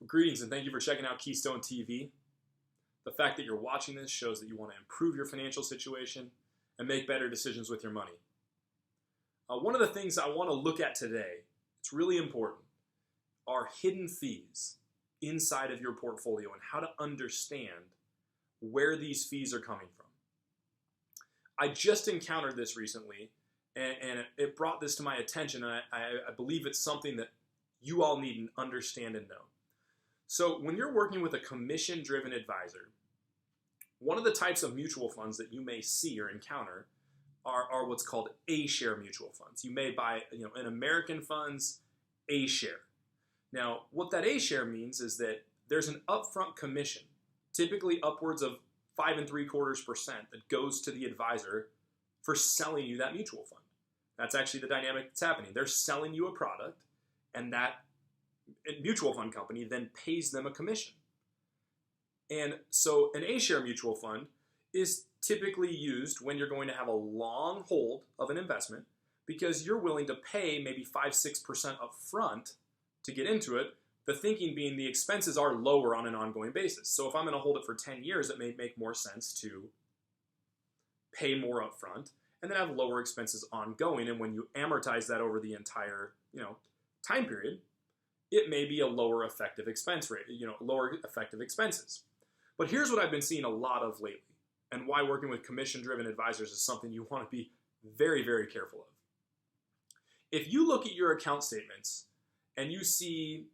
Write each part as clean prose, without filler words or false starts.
Greetings and thank you for checking out Keystone TV. The fact that you're watching this shows that you want to improve your financial situation and make better decisions with your money. One of the things I want to look at today, it's really important, are hidden fees inside of your portfolio and how to understand where these fees are coming from. I just encountered this recently and it brought this to my attention, and I believe it's something that you all need to understand and know. So when you're working with a commission-driven advisor, one of the types of mutual funds that you may see or encounter are what's called A-share mutual funds. You may buy, in American funds, A-share. Now, what that A-share means is that there's an upfront commission, typically upwards of 5 3/4% that goes to the advisor for selling you that mutual fund. That's actually the dynamic that's happening. They're selling you a product, and that mutual fund company then pays them a commission. And so an A-share mutual fund is typically used when you're going to have a long hold of an investment because you're willing to pay maybe 5-6% up front to get into it. The thinking being the expenses are lower on an ongoing basis. So if I'm going to hold it for 10 years, it may make more sense to pay more up front and then have lower expenses ongoing. And when you amortize that over the entire, time period, it may be a lower effective expense rate, lower effective expenses. But here's what I've been seeing a lot of lately, and why working with commission-driven advisors is something you want to be very, very careful of. If you look at your account statements and you see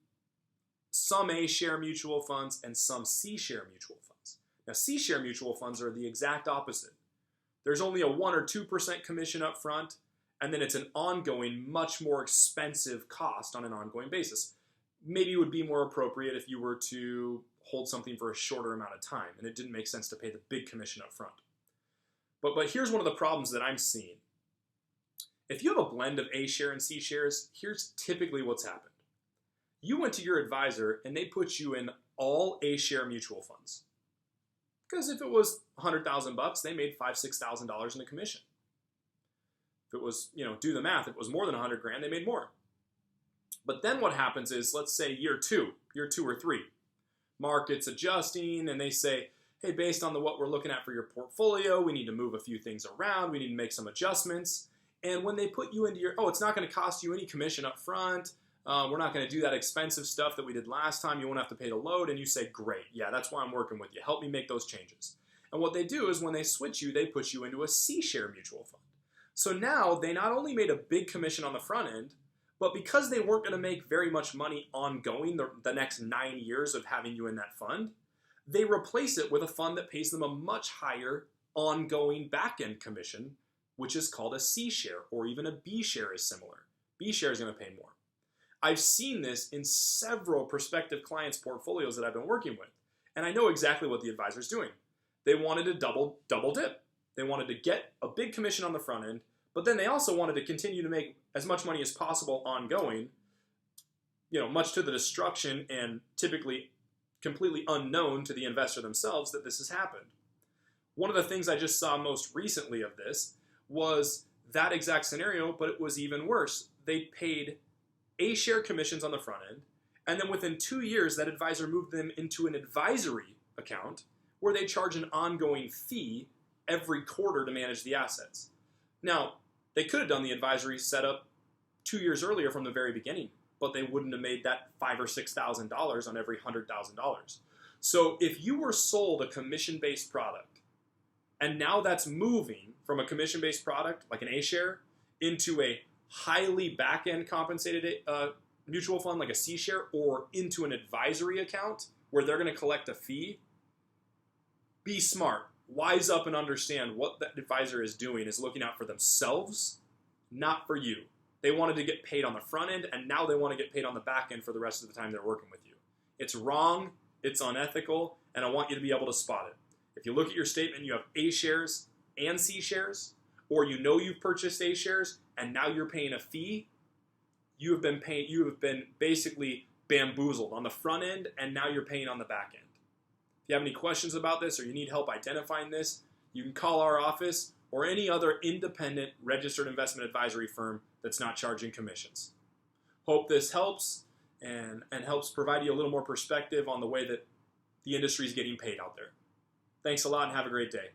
some A-share mutual funds and some C-share mutual funds. Now, C-share mutual funds are the exact opposite. There's only a 1 or 2% commission up front, and then it's an ongoing, much more expensive cost on an ongoing basis. Maybe it would be more appropriate if you were to hold something for a shorter amount of time, and it didn't make sense to pay the big commission up front. But here's one of the problems that I'm seeing. If you have a blend of A-share and C-shares, here's typically what's happened. You went to your advisor, and they put you in all A-share mutual funds. Because if it was $100,000, they made $5,000-$6,000 in a commission. If it was, do the math, if it was more than $100,000, they made more. But then what happens is, let's say year two or three, market's adjusting, and they say, hey, based on what we're looking at for your portfolio, we need to move a few things around, we need to make some adjustments. And when they put you into it's not going to cost you any commission up front, we're not going to do that expensive stuff that we did last time, you won't have to pay the load, and you say, great, yeah, that's why I'm working with you, help me make those changes. And what they do is when they switch you, they put you into a C-share mutual fund. So now they not only made a big commission on the front end, but because they weren't going to make very much money ongoing the next 9 years of having you in that fund, they replace it with a fund that pays them a much higher ongoing back-end commission, which is called a C-share, or even a B-share is similar. B-share is going to pay more. I've seen this in several prospective clients' portfolios that I've been working with, and I know exactly what the advisor's doing. They wanted to double dip. They wanted to get a big commission on the front end, but then they also wanted to continue to make as much money as possible ongoing, much to the destruction and typically completely unknown to the investor themselves that this has happened. One of the things I just saw most recently of this was that exact scenario, but it was even worse. They paid A-share commissions on the front end, and then within 2 years, that advisor moved them into an advisory account where they charge an ongoing fee every quarter to manage the assets. Now, they could have done the advisory setup 2 years earlier from the very beginning, but they wouldn't have made that $5,000 or $6,000 on every $100,000. So if you were sold a commission-based product, and now that's moving from a commission-based product, like an A-share, into a highly back-end compensated mutual fund, like a C-share, or into an advisory account where they're going to collect a fee, be smart. Wise up and understand what that advisor is doing is looking out for themselves, not for you. They wanted to get paid on the front end, and now they want to get paid on the back end for the rest of the time they're working with you. It's wrong, it's unethical, and I want you to be able to spot it. If you look at your statement, you have A shares and C shares, or you've purchased A shares and now you're paying a fee, you have been basically bamboozled on the front end, and now you're paying on the back end. If you have any questions about this or you need help identifying this, you can call our office or any other independent registered investment advisory firm that's not charging commissions. Hope this helps, and helps provide you a little more perspective on the way that the industry is getting paid out there. Thanks a lot and have a great day.